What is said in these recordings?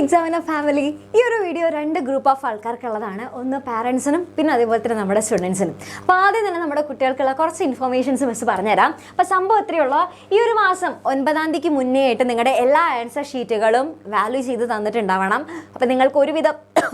Examiner family, ഈ ഒരു video രണ്ട് ഗ്രൂപ്പ് ഓഫ് ആൾക്കാർക്കുള്ളതാണ്. ഒന്ന് പാരൻസിനും പിന്നെ അതേപോലെ തന്നെ നമ്മുടെ സ്റ്റുഡൻസിനും. അപ്പോൾ ആദ്യം തന്നെ നമ്മുടെ കുട്ടികൾക്കുള്ള കുറച്ച് ഇൻഫർമേഷൻസ് മിസ് പറഞ്ഞുതരാം. അപ്പോൾ സംഭവം ഇത്രയുള്ള ഈ ഒരു മാസം 9-ാം തീയതിക്ക് മുന്നേ ആയിട്ട് നിങ്ങളുടെ എല്ലാ ആൻസർ ഷീറ്റുകളും വാല്യൂ ചെയ്ത് തന്നിട്ടുണ്ടാവണം. അപ്പോൾ നിങ്ങൾക്ക്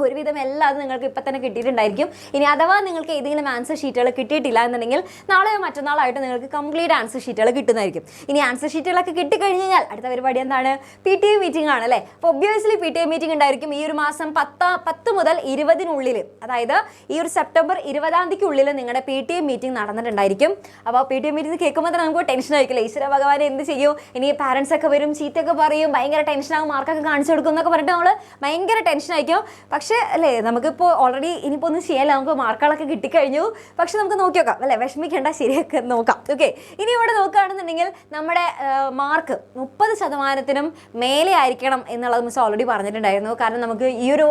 ഒരുവിധം എല്ലാം അത് നിങ്ങൾക്ക് ഇപ്പം തന്നെ കിട്ടിയിട്ടുണ്ടായിരിക്കും. ഇനി അഥവാ നിങ്ങൾക്ക് ഏതെങ്കിലും ആൻസർ ഷീറ്റുകൾ കിട്ടിയിട്ടില്ല എന്നുണ്ടെങ്കിൽ നാളെയോ മറ്റന്നാളായിട്ട് നിങ്ങൾക്ക് കംപ്ലീറ്റ് ആൻസർ ഷീറ്റുകൾ കിട്ടുന്നതായിരിക്കും. ഇനി ആൻസർ ഷീറ്റുകളൊക്കെ കിട്ടിക്കഴിഞ്ഞാൽ അടുത്ത പരിപാടി എന്താണ്? PTA മീറ്റിംഗ് ആണ് അല്ലേ. അപ്പോൾ ഒബ്വിയസ്ലി PTA മീറ്റിംഗ് ഉണ്ടായിരിക്കും ഈ ഒരു മാസം 10 മുതൽ 20-നുള്ളിൽ, അതായത് ഈ ഒരു സെപ്റ്റംബർ 20-ാം തീയതിക്കുള്ളിൽ നിങ്ങളുടെ PTA മീറ്റിംഗ് നടന്നിട്ടുണ്ടായിരിക്കും. അപ്പോൾ PTA മീറ്റിംഗ് കേൾക്കുമ്പോൾ തന്നെ നമുക്ക് ടെൻഷൻ ആയിരിക്കില്ല. ഈശ്വര ഭഗവാനെ എന്ത് ചെയ്യും, ഇനി പാരൻസ് ഒക്കെ വരും, ചീത്തയൊക്കെ പറയും, ഭയങ്കര ടെൻഷനാകും, മാർക്കൊക്കെ കാണിച്ചു കൊടുക്കും എന്നൊക്കെ പറഞ്ഞിട്ട് നമ്മൾ ഭയങ്കര ടെൻഷനായിരിക്കും. പക്ഷേ അല്ലേ, നമുക്കിപ്പോൾ ഓൾറെഡി ഇനിയിപ്പോൾ ഒന്നും ചെയ്യാല്ല, നമുക്ക് മാർക്കുകളൊക്കെ കിട്ടിക്കഴിഞ്ഞു. പക്ഷെ നമുക്ക് നോക്കി നോക്കാം അല്ലേ, വിഷമിക്കേണ്ട, ശരിയൊക്കെ നോക്കാം. ഓക്കെ, ഇനി ഇവിടെ നോക്കുകയാണെന്നുണ്ടെങ്കിൽ നമ്മുടെ മാർക്ക് 30%-നും മേലെ ആയിരിക്കണം എന്നുള്ളത് മിസ് ഓൾറെഡി പറഞ്ഞിട്ടുണ്ടായിരുന്നു. കാരണം നമുക്ക് ഈ ഒരു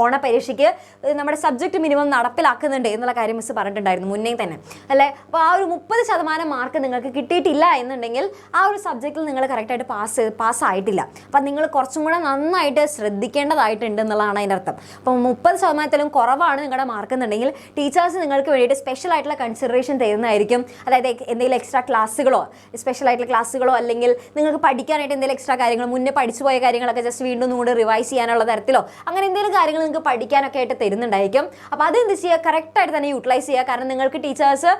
ഓണ പരീക്ഷയ്ക്ക് നമ്മുടെ സബ്ജക്റ്റ് മിനിമം നടപ്പിലാക്കുന്നുണ്ട് എന്നുള്ള കാര്യം മിസ് പറഞ്ഞിട്ടുണ്ടായിരുന്നു മുന്നേ തന്നെ അല്ലേ. അപ്പോൾ ആ ഒരു 30% മാർക്ക് നിങ്ങൾക്ക് കിട്ടിയിട്ടില്ല എന്നുണ്ടെങ്കിൽ ആ ഒരു സബ്ജക്റ്റിൽ നിങ്ങൾ കറക്റ്റായിട്ട് പാസ്സായിട്ടില്ല. അപ്പം നിങ്ങൾ കുറച്ചും കൂടെ നന്നായിട്ട് ശ്രദ്ധിക്കേണ്ടതായിട്ടുണ്ട് എന്നുള്ളതാണ് അതിൻ്റെ അർത്ഥം. അപ്പം 30%-ലും കുറവാണ് നിങ്ങളുടെ മാർക്ക് എന്നുണ്ടെങ്കിൽ ടീച്ചേഴ്സ് നിങ്ങൾക്ക് വേണ്ടിയിട്ട് സ്പെഷ്യൽ ആയിട്ടുള്ള കൺസിഡറേഷൻ തരുന്നതായിരിക്കും. അതായത് എന്തെങ്കിലും എക്സ്ട്രാ ക്ലാസ്സുകളോ സ്പെഷ്യൽ ആയിട്ടുള്ള ക്ലാസ്സുകളോ അല്ലെങ്കിൽ നിങ്ങൾക്ക് പഠിക്കാനായിട്ട് എന്തെങ്കിലും എക്സ്ട്രാ കാര്യങ്ങൾ, മുന്നേ പഠിച്ചു പോയ കാര്യങ്ങളൊക്കെ ജസ്റ്റ് വീണ്ടും കൂടെ റിവൈസ് ചെയ്യാനുള്ള തരത്തിലോ അങ്ങനെ എന്തെങ്കിലും കാര്യങ്ങൾ നിങ്ങൾക്ക് പഠിക്കാനൊക്കെ ആയിട്ട് തരുന്നുണ്ടായിരിക്കും. അപ്പോൾ അതെന്ത് ചെയ്യുക, കറക്റ്റായിട്ട് തന്നെ യൂട്ടിലൈസ് ചെയ്യുക. കാരണം നിങ്ങൾക്ക് ടീച്ചേഴ്സ്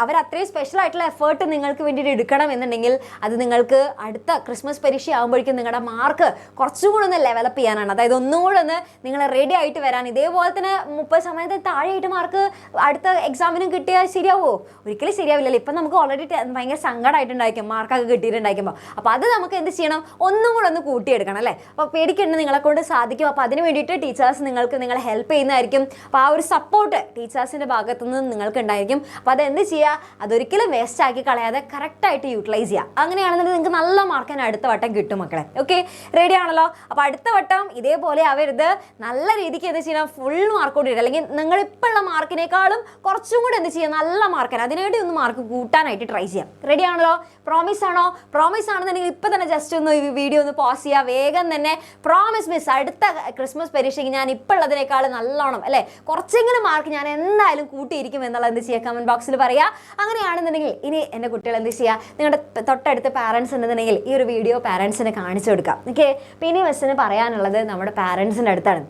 അവർ അത്രയും സ്പെഷ്യൽ ആയിട്ടുള്ള എഫേർട്ട് നിങ്ങൾക്ക് വേണ്ടിയിട്ട് എടുക്കണം എന്നുണ്ടെങ്കിൽ അത് നിങ്ങൾക്ക് അടുത്ത ക്രിസ്മസ് പരീക്ഷ ആകുമ്പോഴേക്കും നിങ്ങളുടെ മാർക്ക് കുറച്ചും കൂടെ ഒന്ന് ലെവലപ്പ് ചെയ്യാനാണ്. അതായത് ഒന്നും കൂടെ ഒന്ന് നിങ്ങൾ റെഡി ആയിട്ട് വരാൻ. ഇതേപോലെ തന്നെ 30% താഴെയായിട്ട് മാർക്ക് അടുത്ത എക്സാമിനും കിട്ടിയാൽ ശരിയാവുമോ? ഒരിക്കലും ശരിയാവില്ലല്ലോ. ഇപ്പം നമുക്ക് ഓൾറെഡി ഭയങ്കര സങ്കടമായിട്ടുണ്ടായിരിക്കും മാർക്കൊക്കെ കിട്ടിയിട്ടുണ്ടായിരിക്കുമ്പോൾ. അപ്പോൾ അത് നമുക്ക് എന്ത് ചെയ്യണം, ഒന്നും കൂടെ ഒന്ന് കൂട്ടിയെടുക്കണം അല്ലേ. അപ്പോൾ പേടിക്കേണ്ട, നിങ്ങളെ കൊണ്ട് സാധിക്കും. അപ്പോൾ അതിന് വേണ്ടിയിട്ട് ടീച്ചേഴ്സ് നിങ്ങളെ ഹെൽപ്പ് ചെയ്യുന്നതായിരിക്കും. അപ്പോൾ ആ ഒരു സപ്പോർട്ട് ടീച്ചേഴ്സിൻ്റെ ഭാഗത്തു നിന്ന് നിങ്ങൾക്ക് ഉണ്ടായിരിക്കും. അപ്പോൾ അതെന്ത് ചെയ്യുക, അതൊരിക്കലും വേസ്റ്റ് ആക്കി കളയാതെ കറക്റ്റായിട്ട് യൂട്ടിലൈസ് ചെയ്യുക. അങ്ങനെയാണെന്നുണ്ടെങ്കിൽ നിങ്ങൾക്ക് നല്ല മാർക്ക് തന്നെ അടുത്ത വട്ടം കിട്ടും മക്കളെ. ഓക്കെ, റെഡി ആണല്ലോ. അപ്പോൾ അടുത്ത വട്ടം ഇതേപോലെ ആവരുത്, നല്ല രീതിക്ക് എന്ത് ചെയ്യണം, ഫുൾ മാർക്ക് കൊണ്ടിട്ട് അല്ലെങ്കിൽ നിങ്ങളിപ്പോൾ ഉള്ള മാർക്കിനേക്കാളും കുറച്ചും കൂടെ എന്ത് ചെയ്യുക, നല്ല മാർക്കിന് അതിനായിട്ട് ഒന്ന് മാർക്ക് കൂട്ടാനായിട്ട് ട്രൈ ചെയ്യാം. റെഡി ആണല്ലോ? പ്രോമിസ് ആണോ? പ്രോമിസ് ആണെന്നുണ്ടെങ്കിൽ ഇപ്പം തന്നെ ജസ്റ്റ് ഒന്ന് ഈ വീഡിയോ ഒന്ന് പോസ് ചെയ്യുക. വേഗം തന്നെ പ്രോമിസ് മിസ്, അടുത്ത ക്രിസ്മസ് പരീക്ഷയ്ക്ക് ഞാൻ ഇപ്പോൾ ഉള്ളതിനേക്കാൾ നല്ലോണം അല്ലേ കുറച്ചെങ്കിലും മാർക്ക് ഞാൻ എന്തായാലും കൂട്ടിയിരിക്കും എന്നുള്ളത് എന്ത് ചെയ്യുക, കമൻറ്റ് ബോക്സിൽ പറയുക. അങ്ങനെയാണെന്നുണ്ടെങ്കിൽ ഇനി എൻ്റെ കുട്ടികൾ എന്ത് ചെയ്യുക, നിങ്ങളുടെ തൊട്ടടുത്ത് പാരൻസ് ഉണ്ടെന്നുണ്ടെങ്കിൽ ഈ ഒരു വീഡിയോ പാരൻസിനെ കാണിച്ചു കൊടുക്കാം. ഓക്കെ, പിന്നെ മിസ്സിന് പറയാനുള്ളത് നമ്മുടെ പാരൻസിൻ്റെ അടുത്താണ്.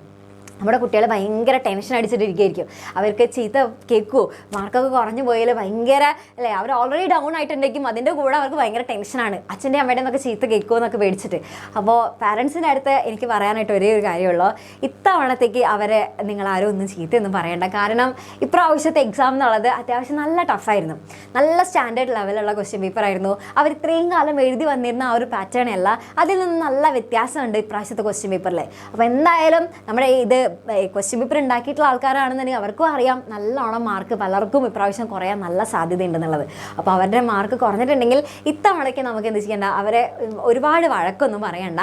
നമ്മുടെ കുട്ടികൾ ഭയങ്കര ടെൻഷൻ അടിച്ചിട്ടിരിക്കുകയായിരിക്കും. അവർക്ക് ചീത്ത കേൾക്കുമോ, മാർക്കൊക്കെ കുറഞ്ഞു പോയാൽ ഭയങ്കര അല്ലേ, അവർ ഓൾറെഡി ഡൗൺ ആയിട്ടുണ്ടെങ്കിൽ അതിൻ്റെ കൂടെ അവർക്ക് ഭയങ്കര ടെൻഷനാണ്, അച്ഛൻ്റെ അമ്മയുടെ എന്നൊക്കെ ചീത്ത കേൾക്കുമോ എന്നൊക്കെ പേടിച്ചിട്ട്. അപ്പോൾ പാരൻസിൻ്റെ അടുത്ത് എനിക്ക് പറയാനായിട്ട് ഒരേ ഒരു കാര്യമുള്ളൂ, ഇത്തവണത്തേക്ക് അവരെ നിങ്ങളാരും ഒന്നും ചീത്തയൊന്നും പറയണ്ട. കാരണം ഇപ്രാവശ്യത്തെ എക്സാം എന്നുള്ളത് അത്യാവശ്യം നല്ല ടഫായിരുന്നു, നല്ല സ്റ്റാൻഡേർഡ് ലെവലുള്ള ക്വസ്റ്റ്യൻ പേപ്പർ ആയിരുന്നു. അവർ ഇത്രയും കാലം എഴുതി വന്നിരുന്ന ആ ഒരു പാറ്റേൺ അല്ല, അതിൽ നിന്ന് നല്ല വ്യത്യാസമുണ്ട് ഇപ്രാവശ്യത്തെ ക്വസ്റ്റ്യൻ പേപ്പറിൽ. അപ്പോൾ എന്തായാലും നമ്മുടെ ഇത് ക്വസ്റ്റ്യൻ പേപ്പർ ഉണ്ടാക്കിയിട്ടുള്ള ആൾക്കാരാണെന്നുണ്ടെങ്കിൽ അവർക്കും അറിയാം നല്ലോണം മാർക്ക് പലർക്കും ഇപ്രാവശ്യം കുറയാൻ നല്ല സാധ്യതയുണ്ടെന്നുള്ളത്. അപ്പോൾ അവരുടെ മാർക്ക് കുറഞ്ഞിട്ടുണ്ടെങ്കിൽ ഇത്തവണയ്ക്ക് നമുക്ക് എന്ത് ചെയ്യേണ്ട, അവരെ ഒരുപാട് വഴക്കൊന്നും പറയണ്ട.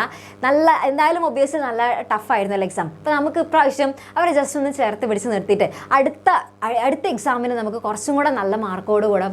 എന്തായാലും ഒബ്വിയസ്ലി നല്ല ടഫായിരുന്നല്ലോ എക്സാം. അപ്പോൾ നമുക്ക് ഇപ്രാവശ്യം അവരെ ജസ്റ്റ് ഒന്ന് ചേർത്ത് പിടിച്ച് നിർത്തിയിട്ട് അടുത്ത എക്സാമിന് നമുക്ക് കുറച്ചും കൂടെ നല്ല മാർക്കോട് കൂടെ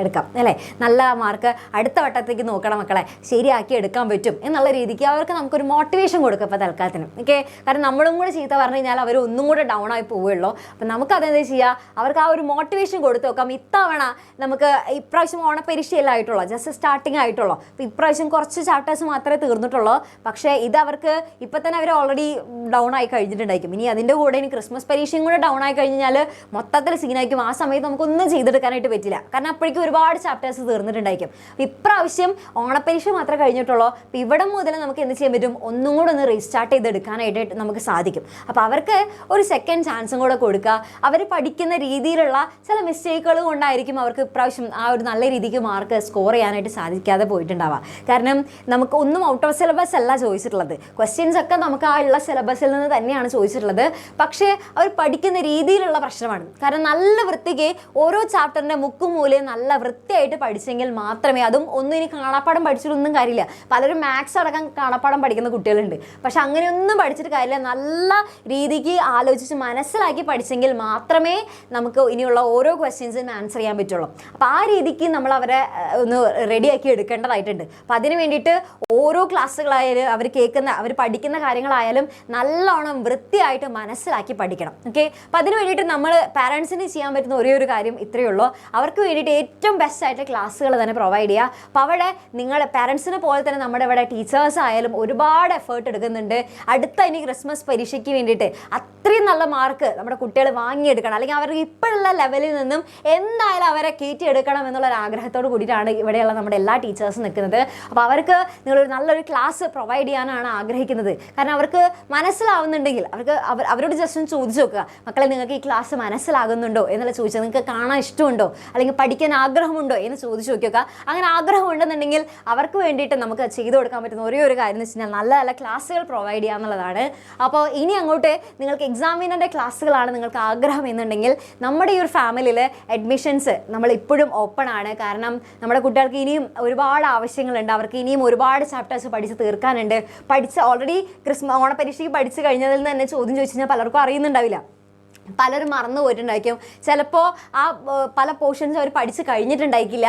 എടുക്കാം അല്ലേ. നല്ല മാർക്ക് അടുത്ത വട്ടത്തേക്ക് നോക്കണം മക്കളെ, ശരിയാക്കി എടുക്കാൻ പറ്റും എന്നുള്ള രീതിക്ക് അവർക്ക് നമുക്കൊരു മോട്ടിവേഷൻ കൊടുക്കുക ഇപ്പോൾ തൽക്കാലത്തിന്. ഓക്കെ, കാരണം നമ്മളും കൂടെ ചീത്ത പറഞ്ഞു കഴിഞ്ഞാൽ അവർ ഒന്നും കൂടെ ഡൗൺ ആയി പോവുകയുള്ളൂ. അപ്പം നമുക്ക് അതെന്താ ചെയ്യുക, അവർക്ക് ആ ഒരു മോട്ടിവേഷൻ കൊടുത്തു നോക്കാം. ഇത്തവണ നമുക്ക് ഇപ്രാവശ്യം ഓണപ്പരീക്ഷയല്ല ആയിട്ടുള്ളൂ, ജസ്റ്റ് സ്റ്റാർട്ടിങ് ആയിട്ടുള്ളൂ. അപ്പോൾ ഇപ്രാവശ്യം കുറച്ച് ചാപ്റ്റേഴ്സ് മാത്രമേ തീർന്നിട്ടുള്ളൂ. പക്ഷേ ഇത് അവർക്ക് ഇപ്പം തന്നെ അവർ ഓൾറെഡി ഡൗൺ ആയി കഴിഞ്ഞിട്ടുണ്ടായിരിക്കും. ഇനി അതിൻ്റെ കൂടെ ഇനി ക്രിസ്മസ് പരീക്ഷയും കൂടെ ഡൗൺ ആയി കഴിഞ്ഞാൽ മൊത്തത്തിൽ സീനായിരിക്കും. ആ സമയത്ത് നമുക്കൊന്നും ചെയ്തെടുക്കാനായിട്ട് പറ്റില്ല, കാരണം അപ്പോഴേക്കും ഒരുപാട് ചാപ്റ്റേഴ്സ് തീർന്നിട്ടുണ്ടായിരിക്കും. അപ്പോൾ ഇപ്രാവശ്യം ഓണപ്പരീക്ഷ മാത്രമേ കഴിഞ്ഞിട്ടുള്ളൂ. അപ്പോൾ ഇവിടെ മുതൽ നമുക്ക് എന്ത് ചെയ്യാൻ പറ്റും, ഒന്നും കൂടെ ഒന്ന് റീസ്റ്റാർട്ട് ചെയ്തെടുക്കാനായിട്ട് നമുക്ക് സാധിക്കും. അപ്പോൾ അവർക്ക് ഒരു സെക്കൻഡ് ചാൻസും കൂടെ കൊടുക്കുക. അവർ പഠിക്കുന്ന രീതിയിലുള്ള ചില മിസ്റ്റേക്കുകൾ കൊണ്ടായിരിക്കും അവർക്ക് ഇപ്രാവശ്യം ആ ഒരു നല്ല രീതിക്ക് മാർക്ക് സ്കോർ ചെയ്യാനായിട്ട് സാധിക്കാതെ പോയിട്ടുണ്ടാവുക. കാരണം നമുക്ക് ഒന്നും ഔട്ട് ഓഫ് സിലബസ് അല്ല ചോദിച്ചിട്ടുള്ളത്, ക്വസ്റ്റ്യൻസ് ഒക്കെ നമുക്ക് ആ ഉള്ള സിലബസിൽ നിന്ന് തന്നെയാണ് ചോദിച്ചിട്ടുള്ളത്. പക്ഷേ അവർ പഠിക്കുന്ന രീതിയിലുള്ള പ്രശ്നമാണ്. കാരണം നല്ല വൃത്തിക്ക് ഓരോ ചാപ്റ്ററിൻ്റെ മുക്കും മൂലയും നല്ല വൃത്തിയായിട്ട് പഠിച്ചെങ്കിൽ മാത്രമേ, അതും ഒന്നും ഇനി കാണാപ്പാടം പഠിച്ചിട്ടൊന്നും കാര്യമില്ല. പലരും മാത്സ് അടക്കം കാണാപ്പാടം പഠിക്കുന്ന കുട്ടികളുണ്ട്. പക്ഷെ അങ്ങനെയൊന്നും പഠിച്ചിട്ട് കാര്യമില്ല. നല്ല രീതിക്ക് ആലോചിച്ച് മനസ്സിലാക്കി പഠിച്ചെങ്കിൽ മാത്രമേ നമുക്ക് ഇനിയുള്ള ഓരോ ക്വസ്റ്റ്യൻസിനും ആൻസർ ചെയ്യാൻ പറ്റുള്ളൂ. അപ്പോൾ ആ രീതിക്ക് നമ്മൾ അവരെ ഒന്ന് റെഡിയാക്കി എടുക്കേണ്ടതായിട്ടുണ്ട്. അപ്പോൾ അതിന് വേണ്ടിയിട്ട് ഓരോ ക്ലാസ്സുകളായാലും അവർ പഠിക്കുന്ന കാര്യങ്ങളായാലും നല്ലോണം വൃത്തിയായിട്ട് മനസ്സിലാക്കി പഠിക്കണം. ഓക്കെ, അപ്പോൾ അതിന് വേണ്ടിയിട്ട് നമ്മൾ പാരൻസിന് ചെയ്യാൻ പറ്റുന്ന ഒരേ ഒരു കാര്യം ഇത്രയേ ഉള്ളൂ. അവർക്ക് വേണ്ടിയിട്ട് ഏറ്റവും ബെസ്റ്റ് ആയിട്ട് ക്ലാസ്സുകൾ തന്നെ പ്രൊവൈഡ് ചെയ്യുക. അപ്പോൾ അവിടെ നിങ്ങൾ പാരൻസിനെ പോലെ തന്നെ നമ്മുടെ ഇവിടെ ടീച്ചേഴ്സ് ആയാലും ഒരുപാട് എഫേർട്ട് എടുക്കുന്നുണ്ട്. അടുത്ത ഇനി ക്രിസ്മസ് പരീക്ഷയ്ക്ക് വേണ്ടിയിട്ട് അത്രയും നല്ല മാർക്ക് നമ്മുടെ കുട്ടികൾ വാങ്ങിയെടുക്കണം, അല്ലെങ്കിൽ അവർക്ക് ഇപ്പോഴുള്ള ലെവലിൽ നിന്നും എന്തായാലും അവരെ കയറ്റിയെടുക്കണം എന്നുള്ളൊരു ആഗ്രഹത്തോട് കൂടിയിട്ടാണ് ഇവിടെയുള്ള നമ്മുടെ എല്ലാ ടീച്ചേഴ്സും നിൽക്കുന്നത്. അപ്പോൾ അവർക്ക് നിങ്ങളൊരു നല്ലൊരു ക്ലാസ് പ്രൊവൈഡ് ചെയ്യാനാണ് ആഗ്രഹിക്കുന്നത്. കാരണം അവർക്ക് മനസ്സിലാവുന്നുണ്ടെങ്കിൽ അവരോട് ജസ്റ്റ് ഒന്ന് ചോദിച്ചു നോക്കുക, മക്കളെ നിങ്ങൾക്ക് ഈ ക്ലാസ് മനസ്സിലാകുന്നുണ്ടോ എന്നുള്ള ചോദിച്ചാൽ, നിങ്ങൾക്ക് കാണാൻ ഇഷ്ടമുണ്ടോ അല്ലെങ്കിൽ പഠിക്കാൻ ആഗ്രഹമുണ്ടോ എന്ന് ചോദിച്ചു നോക്കുക. അങ്ങനെ ആഗ്രഹം ഉണ്ടെന്നുണ്ടെങ്കിൽ അവർക്ക് വേണ്ടിയിട്ട് നമുക്ക് ചെയ്തു കൊടുക്കാൻ പറ്റുന്ന ഒരേ ഒരു കാര്യം എന്ന് വെച്ച് കഴിഞ്ഞാൽ നല്ല നല്ല ക്ലാസ്സുകൾ പ്രൊവൈഡ് ചെയ്യുക എന്നുള്ളതാണ്. അപ്പോൾ ഇനി അങ്ങോട്ട് നിങ്ങൾക്ക് എക്സാമിനറിൻ്റെ ക്ലാസ്സുകളാണ് നിങ്ങൾക്ക് ആഗ്രഹം എന്നുണ്ടെങ്കിൽ നമ്മുടെ ഈ ഒരു ഫാമിലിയിൽ അഡ്മിഷൻസ് നമ്മൾ ഇപ്പോഴും ഓപ്പൺ ആണ്. കാരണം നമ്മുടെ കുട്ടികൾക്ക് ഇനിയും ഒരുപാട് ആവശ്യങ്ങളുണ്ട്, അവർക്ക് ഇനിയും ഒരുപാട് ചാപ്റ്റേഴ്സ് പഠിച്ച് തീർക്കാനുണ്ട്. ഓൾറെഡി ഓണപരീക്ഷയ്ക്ക് പഠിച്ചു കഴിഞ്ഞതിൽ നിന്ന് തന്നെ ചോദ്യം ചോദിച്ചു കഴിഞ്ഞാൽ പലർക്കും അറിയുന്നുണ്ടാവില്ല, പലരും മറന്നു പോയിട്ടുണ്ടായിരിക്കും. ചിലപ്പോൾ ആ പല പോർഷൻസ് അവർ പഠിച്ച് കഴിഞ്ഞിട്ടുണ്ടായിരിക്കില്ല.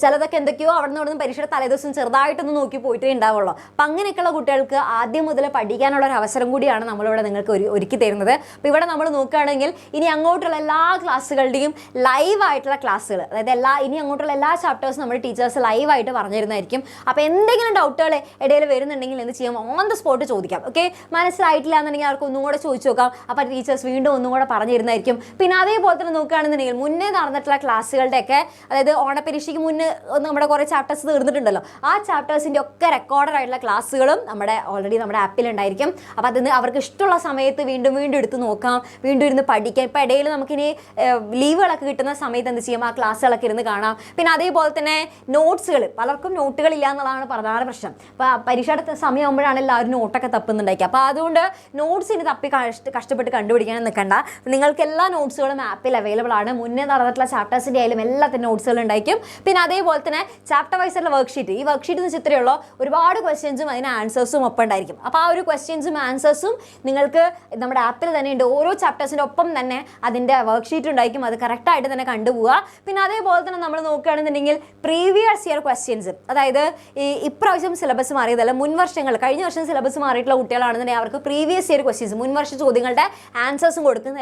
ചിലതൊക്കെ എന്തൊക്കെയോ അവിടെ നിന്ന് പരീക്ഷയുടെ തലേദിവസം ചെറുതായിട്ടൊന്ന് നോക്കി പോയിട്ടേ ഉണ്ടാവുള്ളൂ. അപ്പം അങ്ങനെയൊക്കെയുള്ള കുട്ടികൾക്ക് ആദ്യം മുതൽ പഠിക്കാനുള്ള ഒരു അവസരം കൂടിയാണ് നമ്മളിവിടെ നിങ്ങൾക്ക് ഒരുക്കി തരുന്നത്. അപ്പോൾ ഇവിടെ നമ്മൾ നോക്കുകയാണെങ്കിൽ ഇനി അങ്ങോട്ടുള്ള എല്ലാ ക്ലാസ്സുകളുടെയും ലൈവായിട്ടുള്ള ക്ലാസ്സുകൾ, അതായത് ഇനി അങ്ങോട്ടുള്ള എല്ലാ ചാപ്റ്റേഴ്സും നമ്മുടെ ടീച്ചേഴ്സ് ലൈവായിട്ട് പറഞ്ഞു തരുന്നതായിരിക്കും. അപ്പോൾ എന്തെങ്കിലും ഡൗട്ടുകൾ ഇടയിൽ വരുന്നുണ്ടെങ്കിൽ എന്ത് ചെയ്യാം, ഓൺ ദ സ്പോട്ട് ചോദിക്കാം. ഓക്കെ, മനസ്സിലായിട്ടില്ല എന്നുണ്ടെങ്കിൽ അവർക്ക് ഒന്നും കൂടെ ചോദിച്ചു നോക്കാം. അപ്പോൾ ടീച്ചേഴ്സ് വീണ്ടും ഒന്നും കൂടെ പറഞ്ഞു തരുന്നതായിരിക്കും. പിന്നെ അതേപോലെ തന്നെ നോക്കുകയാണെന്നുണ്ടെങ്കിൽ മുന്നേ നടന്നിട്ടുള്ള ക്ലാസ്സുകളുടെയൊക്കെ, അതായത് ഓണപരീക്ഷയ്ക്ക് മുന്നേ നമ്മുടെ കുറേ ചാപ്റ്റേഴ്സ് തീർന്നിട്ടുണ്ടല്ലോ, ആ ചാപ്റ്റേഴ്സിൻ്റെ ഒക്കെ റെക്കോർഡഡ് ആയിട്ടുള്ള ക്ലാസ്സുകളും ഓൾറെഡി നമ്മുടെ ആപ്പിൽ ഉണ്ടായിരിക്കും. അപ്പോൾ അതിന് അവർക്ക് ഇഷ്ടമുള്ള സമയത്ത് വീണ്ടും വീണ്ടും എടുത്ത് നോക്കാം, വീണ്ടും ഇരുന്ന് പഠിക്കാം. ഇപ്പോൾ ഇടയിൽ നമുക്കിനി ലീവുകളൊക്കെ കിട്ടുന്ന സമയത്ത് എന്ത് ചെയ്യാം, ആ ക്ലാസ്സുകളൊക്കെ ഇരുന്ന് കാണാം. പിന്നെ അതേപോലെ തന്നെ നോട്ട്സുകൾ, പലർക്കും നോട്ടുകളില്ല എന്നുള്ളതാണ് പ്രധാന പ്രശ്നം. അപ്പോൾ പരീക്ഷയുടെ സമയമാകുമ്പോഴാണ് എല്ലാവരും നോട്ടൊക്കെ തപ്പുന്നുണ്ടായിരിക്കുക. അപ്പോൾ അതുകൊണ്ട് നോട്ട്സിന് തപ്പി കഷ്ടപ്പെട്ട് കണ്ടുപിടിക്കാൻ നിൽക്കണ്ട. നിങ്ങൾക്ക് എല്ലാ നോട്ട്സുകളും ആപ്പിൽ അവൈലബിൾ ആണ്. മുന്നേ നടന്നിട്ടുള്ള ചാപ്റ്റേഴ്സിൻ്റെ ആയാലും എല്ലാത്തിനും നോട്ട്സുകൾ ഉണ്ടായിരിക്കും. പിന്നെ അതേപോലെ തന്നെ ചാപ്റ്റർ വൈസുള്ള വർക്ക്ഷീറ്റ്, ഈ വർക്ക്ഷീറ്റ് എന്ന് വെച്ചാൽ ഇത്രയുള്ളൂ, ഒരുപാട് ക്വസ്റ്റ്യൻസും അതിന് ആൻസേഴ്സും ഒപ്പം ഉണ്ടായിരിക്കും. അപ്പോൾ ആ ഒരു ക്വസ്റ്റ്യൻസും ആൻസേഴ്സും നിങ്ങൾക്ക് നമ്മുടെ ആപ്പിൽ തന്നെ ഉണ്ട്. ഓരോ ചാപ്റ്റേഴ്സിൻ്റെ ഒപ്പം തന്നെ അതിൻ്റെ വർക്ക്ഷീറ്റ് ഉണ്ടായിരിക്കും, അത് കറക്റ്റായിട്ട് തന്നെ കണ്ടുപോവുക. പിന്നെ അതേപോലെ തന്നെ നമ്മൾ നോക്കുകയാണെന്നുണ്ടെങ്കിൽ പ്രീവിയസ് ഇയർ ക്വസ്റ്റ്യൻസ്, അതായത് ഈ ഇപ്രാവശ്യം സിലബസ് മാറിയതല്ല, മുൻവർഷങ്ങൾ കഴിഞ്ഞ വർഷം സിലബസ് മാറിയിട്ടുള്ള കുട്ടികളാണെന്നുണ്ടെങ്കിൽ അവർക്ക് പ്രീവിയസ് ഇയർ ക്വസ്റ്റ്യൻസ്, മുൻവർഷ ചോദ്യങ്ങളുടെ ആൻസേഴ്സും കൊടുക്കുന്നതായിരിക്കും.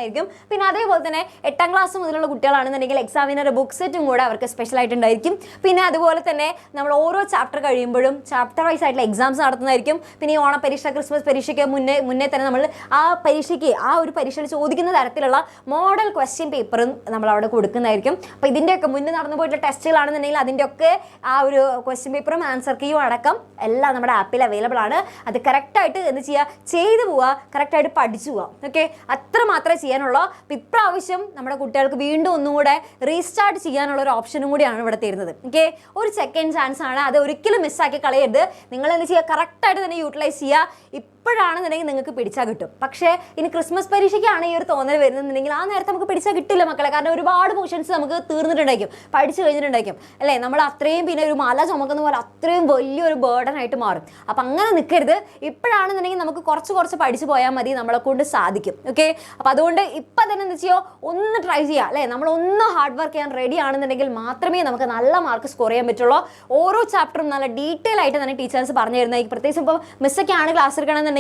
പിന്നെ അതേപോലെ തന്നെ 8ാം ക്ലാസ് മുതലുള്ള കുട്ടികളാണെന്നുണ്ടെങ്കിൽ എക്സാമിനർ ബുക്ക് സെറ്റും കൂടെ അവർക്ക് സ്പെഷ്യലായിട്ട് ഉണ്ടായിരിക്കും. പിന്നെ അതുപോലെ തന്നെ നമ്മൾ ഓരോ ചാപ്റ്റർ കഴിയുമ്പോഴും ചാപ്റ്റർ വൈസ് ആയിട്ടുള്ള എക്സാംസ് നടത്തുന്നതായിരിക്കും. പിന്നെ ഈ ഓണപരീക്ഷ, ക്രിസ്മസ് പരീക്ഷയ്ക്ക് മുന്നേ തന്നെ നമ്മൾ ആ ഒരു പരീക്ഷയിൽ ചോദിക്കുന്ന തരത്തിലുള്ള മോഡൽ ക്വസ്റ്റ്യൻ പേപ്പറും നമ്മൾ അവിടെ കൊടുക്കുന്നതായിരിക്കും. അപ്പോൾ ഇതിൻ്റെയൊക്കെ മുന്നേ നടന്നു പോയിട്ടുള്ള ടെസ്റ്റുകളാണെന്നുണ്ടെങ്കിൽ അതിൻ്റെയൊക്കെ ആ ഒരു ക്വസ്റ്റ്യൻ പേപ്പറും ആൻസർ കീയും അടക്കം എല്ലാം നമ്മുടെ ആപ്പിൽ അവൈലബിൾ ആണ്. അത് കറക്റ്റായിട്ട് എന്ത് ചെയ്യുക, ചെയ്തു പോവുക, കറക്റ്റായിട്ട് പഠിച്ചു പോവുക. ഓക്കെ, അത്ര മാത്രമേ ചെയ്യാനുള്ളൂ. അപ്പോൾ ഇപ്രാവശ്യം നമ്മുടെ കുട്ടികൾക്ക് വീണ്ടും ഒന്നും കൂടെ റീസ്റ്റാർട്ട് ചെയ്യാനുള്ള ഒരു ഓപ്ഷനും കൂടിയാണ് ഇവിടെ തരുന്നത്. ഓക്കെ, ഒരു സെക്കൻഡ് ചാൻസ് ആണ്, അത് ഒരിക്കലും മിസ്സാക്കി കളയരുത്. നിങ്ങൾ എന്ത് ചെയ്യുക, കറക്റ്റായിട്ട് തന്നെ യൂട്ടിലൈസ് ചെയ്യുക. ഇപ്പോഴാണെന്നുണ്ടെങ്കിൽ നിങ്ങൾക്ക് പിടിച്ചാൽ കിട്ടും. പക്ഷേ ഇനി ക്രിസ്മസ് പരീക്ഷയ്ക്കാണ് ഈ ഒരു തോന്നൽ വരുന്നുണ്ടെങ്കിൽ ആ നേരത്തെ നമുക്ക് പിടിച്ചാൽ കിട്ടില്ല മക്കളെ. കാരണം ഒരുപാട് പോർഷൻസ് നമുക്ക് തീർന്നിട്ടുണ്ടായിരിക്കും, പഠിച്ചു കഴിഞ്ഞിട്ടുണ്ടായിരിക്കും അല്ലേ. നമ്മൾ അത്രയും പിന്നെ ഒരു മല ചുമക്കുന്ന പോലെ അത്രയും വലിയൊരു ബേർഡൻ ആയിട്ട് മാറും. അപ്പം അങ്ങനെ നിൽക്കരുത്. ഇപ്പോഴാണെന്നുണ്ടെങ്കിൽ നമുക്ക് കുറച്ച് പഠിച്ചു പോയാൽ മതി, നമ്മളെ കൊണ്ട് സാധിക്കും. ഓക്കെ, അപ്പം അതുകൊണ്ട് ഇപ്പം തന്നെ എന്ത് ചെയ്യുമോ, ഒന്ന് ട്രൈ ചെയ്യുക അല്ലേ. നമ്മളൊന്ന് ഹാർഡ് വർക്ക് ചെയ്യാൻ റെഡി ആണെന്നുണ്ടെങ്കിൽ മാത്രമേ നമുക്ക് നല്ല മാർക്ക് സ്കോർ ചെയ്യാൻ പറ്റുള്ളൂ. ഓരോ ചാപ്റ്ററും നല്ല ഡീറ്റെയിൽ ആയിട്ട് തന്നെ ടീച്ചേഴ്സ് പറഞ്ഞു തരുന്നതായിരിക്കും. പ്രത്യേകിച്ച് ഇപ്പോൾ മിസ്സൊക്കെയാണ് ക്ലാസ് എടുക്കണമെന്നുണ്ടെങ്കിൽ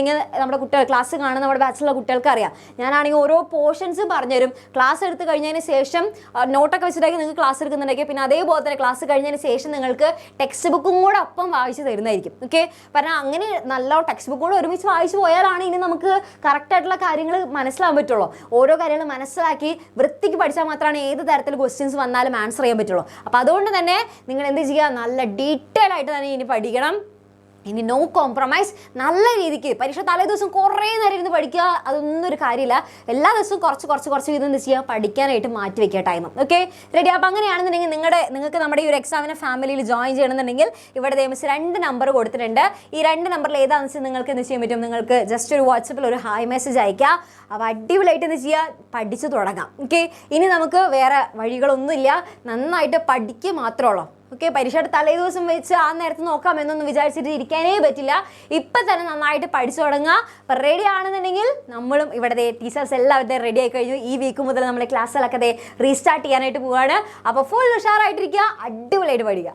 നമ്മുടെ കുട്ടികൾ ക്ലാസ് കാണുന്ന നമ്മുടെ ബാച്ചിലുള്ള കുട്ടികൾക്ക് അറിയാം. ഞാനാണെങ്കിൽ ഓരോ പോർഷൻസും പറഞ്ഞുതരും. ക്ലാസ് എടുത്ത് കഴിഞ്ഞതിന് ശേഷം നോട്ടൊക്കെ വെച്ചിട്ടായിരിക്കും നിങ്ങൾക്ക് ക്ലാസ് എടുക്കുന്നുണ്ടെങ്കിൽ, പിന്നെ അതേപോലെ തന്നെ ക്ലാസ് കഴിഞ്ഞതിന് ശേഷം നിങ്ങൾക്ക് ടെക്സ്റ്റ് ബുക്കും കൂടെ ഒപ്പം വായിച്ച് തരുന്നതായിരിക്കും. ഓക്കെ, പറഞ്ഞാൽ അങ്ങനെ നല്ല ടെക്സ്റ്റ് ബുക്കും കൂടെ ഒരുമിച്ച് വായിച്ച് പോയാലാണ് ഇനി നമുക്ക് കറക്റ്റായിട്ടുള്ള കാര്യങ്ങൾ മനസ്സിലാകാൻ പറ്റുള്ളൂ. ഓരോ കാര്യങ്ങൾ മനസ്സിലാക്കി വൃത്തിക്ക് പഠിച്ചാൽ മാത്രമാണ് ഏത് തരത്തിൽ ക്വസ്റ്റ്യൻസ് വന്നാലും ആൻസർ ചെയ്യാൻ പറ്റുള്ളൂ. അപ്പോൾ അതുകൊണ്ട് തന്നെ നിങ്ങൾ എന്ത് ചെയ്യുക, നല്ല ഡീറ്റെയിൽ ആയിട്ട് തന്നെ ഇനി പഠിക്കണം. ഇനി നോ കോംപ്രമൈസ്, നല്ല രീതിക്ക് പരീക്ഷ തലേ ദിവസം കുറേ നേരം ഇരുന്ന് പഠിക്കുക, അതൊന്നും ഒരു കാര്യമില്ല. എല്ലാ ദിവസവും കുറച്ച് വീതം എന്ത് ചെയ്യുക, പഠിക്കാനായിട്ട് മാറ്റി വെക്കുക ടൈം. Okay, ready. അപ്പോൾ അങ്ങനെയാണെന്നുണ്ടെങ്കിൽ നിങ്ങൾക്ക് നമ്മുടെ ഈ ഒരു എക്സാമിനെ ഫാമിലിയിൽ ജോയിൻ ചെയ്യണമെന്നുണ്ടെങ്കിൽ ഇവിടെ മിസ് 2 നമ്പർ കൊടുത്തിട്ടുണ്ട്. ഈ 2 നമ്പറിൽ ഏതാണെന്ന് വെച്ചാൽ നിങ്ങൾക്ക് എന്ത് ചെയ്യാൻ പറ്റും, നിങ്ങൾക്ക് ജസ്റ്റ് ഒരു വാട്സപ്പിൽ ഒരു ഹായ് മെസ്സേജ് അയക്കുക. അപ്പോൾ അടിപൊളിയായിട്ട് എന്ത് ചെയ്യുക, പഠിച്ചു തുടങ്ങാം. ഓക്കെ, ഇനി നമുക്ക് വേറെ വഴികളൊന്നുമില്ല, നന്നായിട്ട് പഠിക്കുക മാത്രമേ ഉള്ളൂ. ഓക്കെ, പരീക്ഷയുടെ തലേ ദിവസം വെച്ച് ആ നേരത്ത് നോക്കാം എന്നൊന്നും വിചാരിച്ചിട്ട് ഇരിക്കാനേ പറ്റില്ല. ഇപ്പം തന്നെ നന്നായിട്ട് പഠിച്ചു തുടങ്ങുക. അപ്പം റെഡി ആണെന്നുണ്ടെങ്കിൽ നമ്മളും ഇവിടെ ടീച്ചേഴ്സ് എല്ലാവരുടെയും റെഡി ആയി കഴിഞ്ഞു. ഈ വീക്ക് മുതൽ നമ്മൾ ക്ലാസ്സുകളൊക്കെ റീസ്റ്റാർട്ട് ചെയ്യാനായിട്ട് പോവുകയാണ്. അപ്പോൾ ഫുൾ ഉഷാറായിട്ടിരിക്കുക, അടിപൊളിയായിട്ട് പഠിക്കുക.